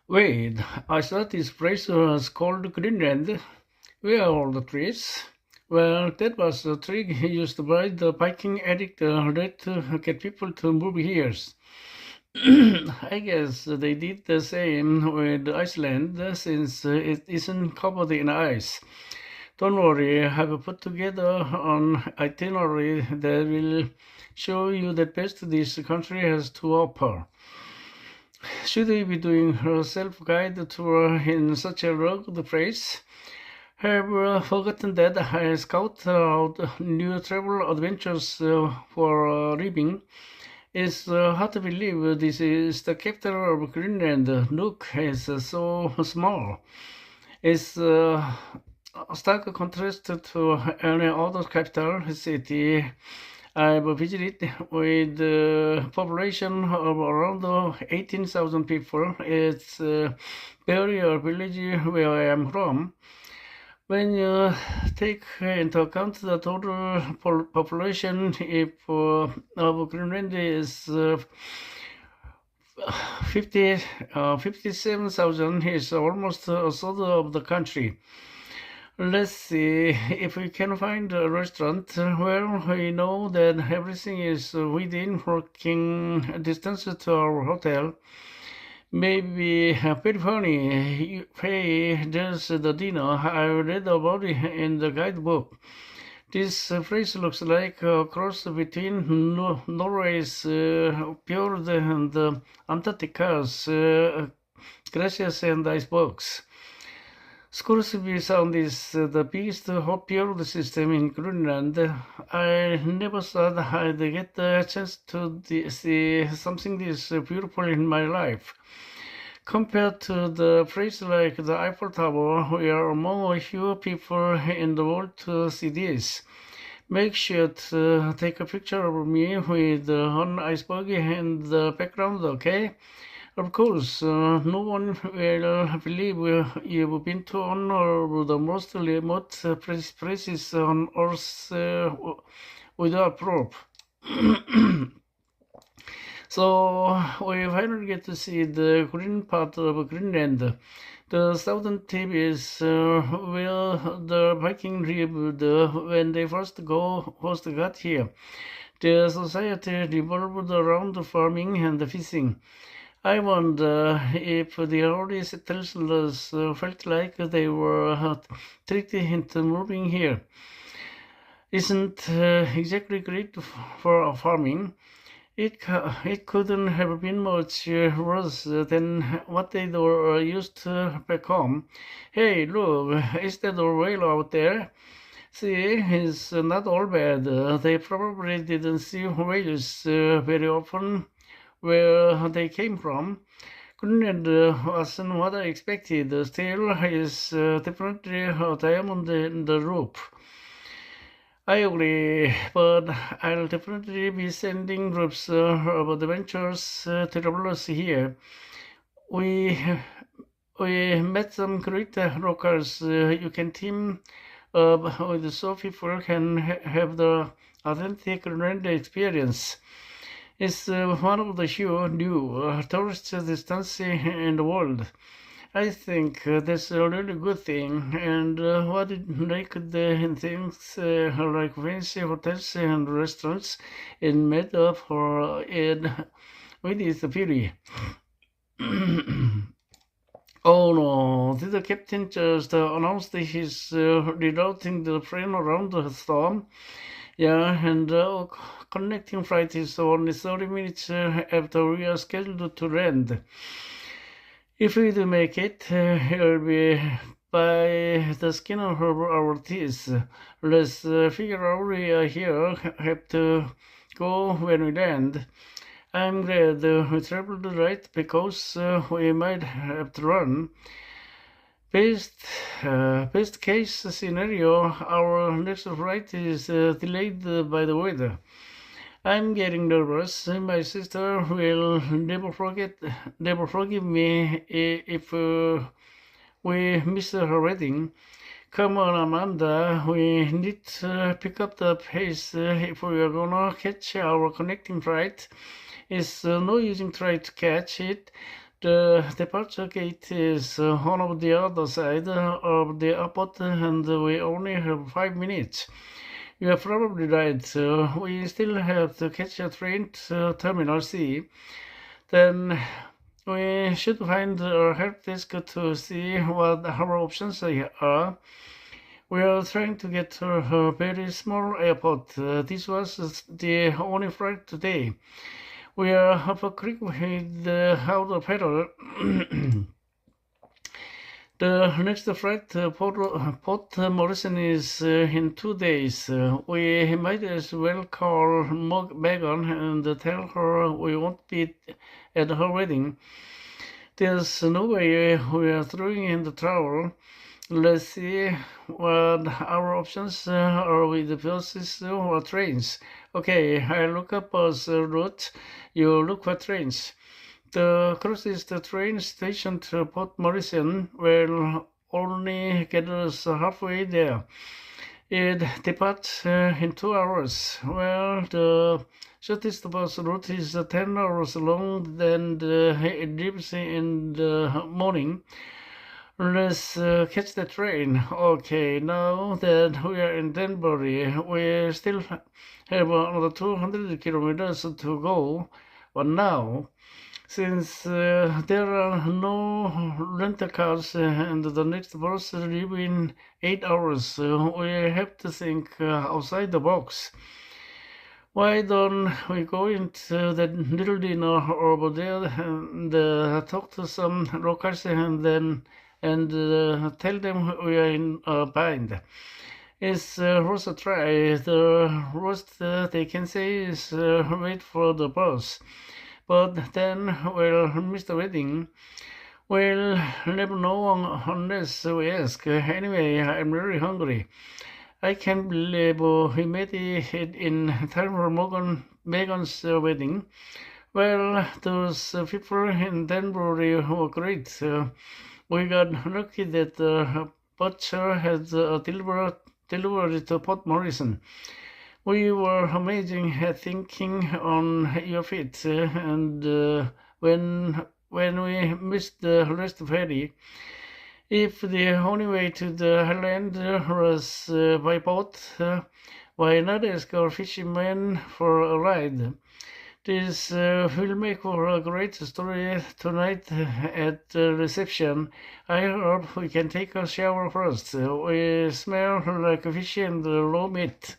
Wait, I thought this place was called Greenland. Where are all the trees? Well, that was the trick used by the Viking addict that to get people to move here. I guess they did the same with Iceland since it isn't covered in ice. Don't worry, I have put together an itinerary that will show you the best this country has to offer. Should we be doing a self-guided tour in such a rugged place? Have forgotten that I scout out new travel adventures for a living. It's hard to believe this is the capital of Greenland. Look, it's so small. It's a stark contrast to any other capital city I've visited with a population of around 18,000 people. It's barely a village where I am from. When you take into account the total population if, of Greenland is 50, 57,000, is almost a third of the country. Let's see if we can find a restaurant where we know that everything is within walking distance to our hotel. Maybe very funny. Hey, there's the dinner I read about it in the guidebook. This place looks like a cross between Norway's fjord and Antarctica's glaciers and icebergs. Scoresby Sound is the biggest fjord system in Greenland. I never thought I'd get a chance to see something this beautiful in my life. Compared to the place like the Eiffel Tower, we are among a few people in the world to see this. Make sure to take a picture of me with an iceberg in the background, okay? Of course, no one will believe you've been to one of the most remote places on Earth without proof. So we finally get to see the green part of Greenland. The southern tip is where the Viking lived when they first got here. The society revolved around farming and fishing. I wonder if the early settlers felt like they were tricked into moving here. Isn't exactly great for farming. It couldn't have been much worse than what they were used to back home. Hey, look, is that a whale out there? See, it's not all bad. They probably didn't see whales very often where they came from. Greenland wasn't what I expected. Still, is definitely a diamond in the rough. I agree, but I'll definitely be sending groups of adventurers to travelers here. We we met some great locals. You can team up with so people can have the authentic Greenland experience. It's one of the few new tourist destinations in the world. I think that's a really good thing. And what it like the things like fancy hotels and restaurants is made up for it with its beauty. Oh no, did the captain just announce that he's rerouting the plane around the storm? Yeah, and connecting flight is only 30 minutes after we are scheduled to land. If we do make it, it'll be by the skin of our teeth. Let's figure out we are here, have to go when we land. I'm glad we traveled right because we might have to run. Best case scenario, our next flight is delayed by the weather. I'm getting nervous. My sister will never forgive me if we miss her wedding. Come on, Amanda. We need to pick up the pace if we are gonna catch our connecting flight. It's no using trying to catch it. The departure gate is on the other side of the airport, and we only have 5 minutes. You are probably right. We still have to catch a train to Terminal C. Then we should find a help desk to see what our options are. We are trying to get to a very small airport. This was the only flight today. We are up a creek with the outer pedal. The next flight, Port Morrison, is in 2 days. We might as well call Megan and tell her we won't be at her wedding. There's no way we are throwing in the towel. Let's see what our options are with the buses or trains. Okay, I look up bus route. You look for trains. The closest train station to Port Morrison will only get us halfway there. It departs in 2 hours. Well, the shortest bus route is 10 hours long, and it leaves in the morning. Let's catch the train. Okay, now that we are in Danbury, we still have another 200 kilometers to go. But now, since there are no rental cars and the next bus leaves in 8 hours, we have to think outside the box. Why don't we go into that little dinner over there and talk to some locals and tell them we are in a bind. It's worth a try. The worst they can say is wait for the bus. But then we'll miss the wedding. We'll never know unless we ask. Anyway, I'm really hungry. I can't believe we made it in time for Megan's wedding. Well, those people in Danbury were great. We got lucky that the butcher had delivered to Port Morrison. We were amazing at thinking on your feet, and when we missed the last ferry, if the only way to the island was by boat, why not ask our fishermen for a ride? This will make for a great story tonight at the reception. I hope we can take a shower first. We smell like fish and raw meat.